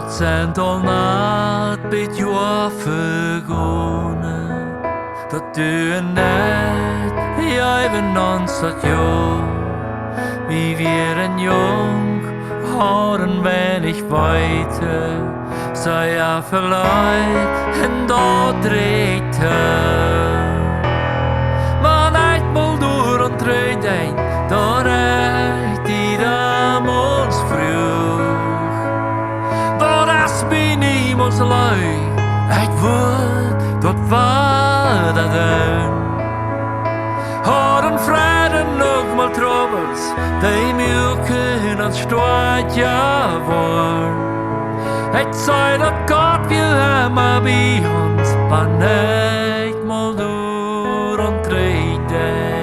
Sent al nacht bit jag förgående. Dat du är nät, jag är någons att jag. Wie wir en jong, har en wenig weiter. Sei ja vielleicht en dag Man eit mal door en treed ein, dan eit die damals vroeg. Dan is mij niemals lui, eit woord, dat var dat doen. Har en vrede nog mal troubles, die milken en stoot ja voor. Het zei dat God wil hebben bij ons, maar niet mal door en treden.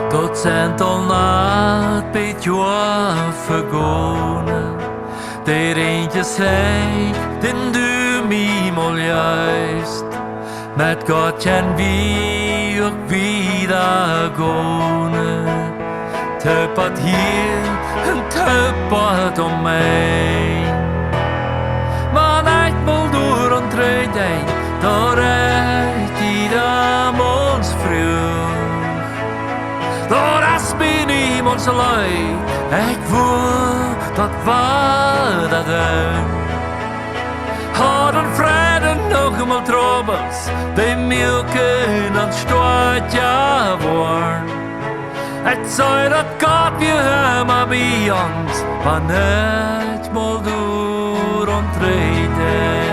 Dat zijn al nacht bij jou vergonnen. Der eentje zei, den du mij mal juist. Met God kan vi ook wieder gåne. Töppat hier en töppat om mig. Man eit mal door en treed ein, daar eit die damals vroeg. Daar is mij niemals lui, ik voel dat var dat doen. Har en vrede nog eenmaal troubles, die milken en stoot ja voor. Het zei dat God wil hebben bij ons, maar niet mal door en treden.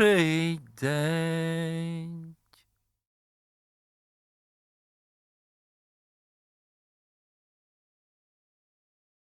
Great day.